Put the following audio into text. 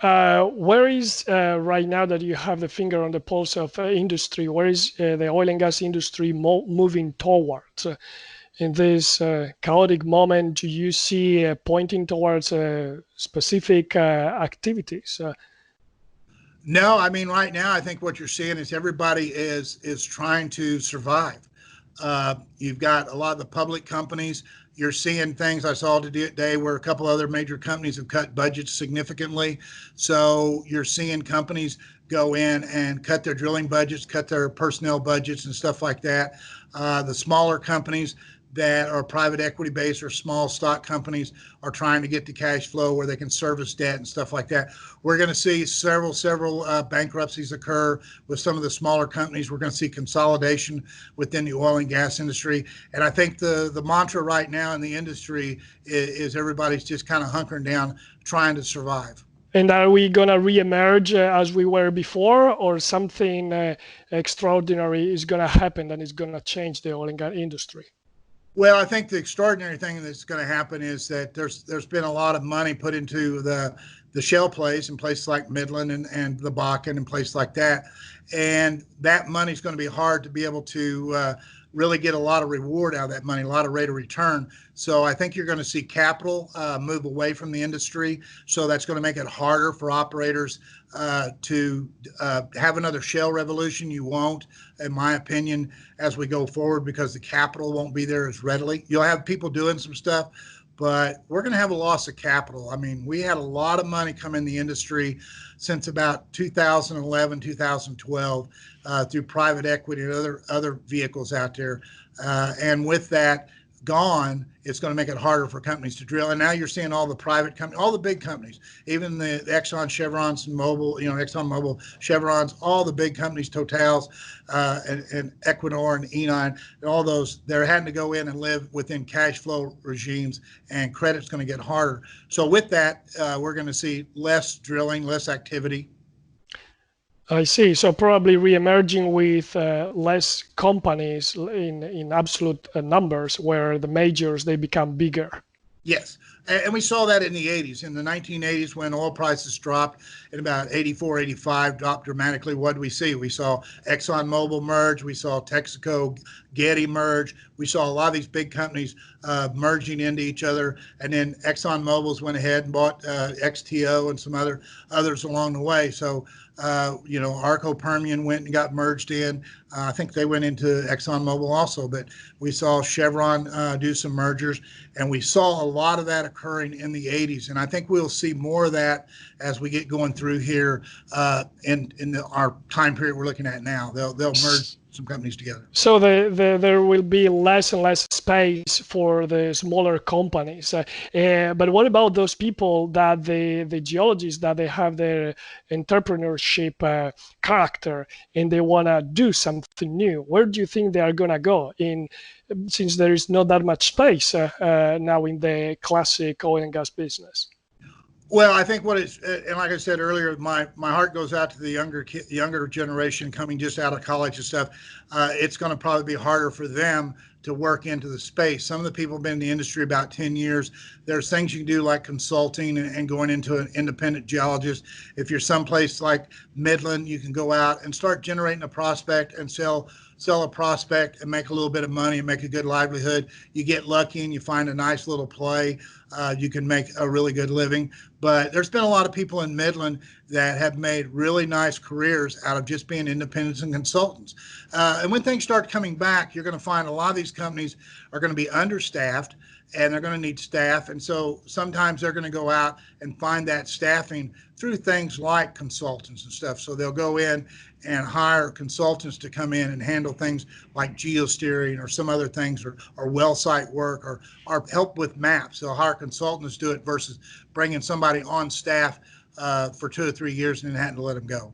Where is right now that you have the finger on the pulse of industry? Where is the oil and gas industry moving towards? In this chaotic moment, do you see pointing towards specific activities? No, I mean, right now, I think what you're seeing is everybody is trying to survive. You've got a lot of the public companies. You're seeing things I saw today where a couple other major companies have cut budgets significantly. So you're seeing companies go in and cut their drilling budgets, cut their personnel budgets, and stuff like that. The smaller companies that are private equity based or small stock companies are trying to get the cash flow where they can service debt and stuff like that. We're going to see several bankruptcies occur with some of the smaller companies. We're going to see consolidation within the oil and gas industry. And I think the mantra right now in the industry is everybody's just kind of hunkering down, trying to survive. And are we going to reemerge as we were before, or something extraordinary is going to happen and is going to change the oil and gas industry? Well, I think the extraordinary thing that's going to happen is that there's been a lot of money put into the shale plays in places like Midland and the Bakken and places like that, and that money's going to be hard to be able to really get a lot of reward out of that money, a lot of rate of return. So I think you're going to see capital move away from the industry. So that's going to make it harder for operators to have another shale revolution. You won't, in my opinion, as we go forward, because the capital won't be there as readily. You'll have people doing some stuff, but we're going to have a loss of capital. I mean, we had a lot of money come in the industry since about 2011, 2012 through private equity and other vehicles out there. And with that gone, it's going to make it harder for companies to drill. And now you're seeing all the private companies, all the big companies, even the Exxon, Chevrons, and Mobil, Exxon Mobil, Chevrons, all the big companies, Totals, and Equinor and Eni, and all those, they're having to go in and live within cash flow regimes, and credit's going to get harder. So with that, we're going to see less drilling, less activity. I see. So probably re-emerging with less companies in absolute numbers, where the majors, they become bigger. Yes. And we saw that in the 80s. In the 1980s, when oil prices dropped in about 84, 85, dropped dramatically, what did we see? We saw ExxonMobil merge. We saw Texaco, Getty merge. We saw a lot of these big companies merging into each other. And then ExxonMobil's went ahead and bought XTO and some others along the way. So, Arco Permian went and got merged in. I think they went into ExxonMobil also, but we saw Chevron do some mergers, and we saw a lot of that occurring in the 80s. And I think we'll see more of that as we get going through here in our time period we're looking at now. They'll merge some companies together. So there will be less and less space for the smaller companies. But what about those people, that the geologists, that they have their entrepreneurship character and they want to do something new? Where do you think they are going to go, since there is not that much space now in the classic oil and gas business? Well, I think and like I said earlier, my heart goes out to the younger generation coming just out of college and stuff. It's going to probably be harder for them to work into the space. Some of the people have been in the industry about 10 years. There's things you can do like consulting and going into an independent geologist. If you're someplace like Midland, you can go out and start generating a prospect and sell a prospect and make a little bit of money and make a good livelihood. You get lucky and you find a nice little play. You can make a really good living. But there's been a lot of people in Midland that have made really nice careers out of just being independents and consultants. And when things start coming back, you're going to find a lot of these companies are going to be understaffed, and they're going to need staff. And so sometimes they're going to go out and find that staffing through things like consultants and stuff. So they'll go in and hire consultants to come in and handle things like geosteering or some other things, or well site work, or help with maps. They'll hire consultants to do it versus bringing somebody on staff for 2 or 3 years and then having to let them go.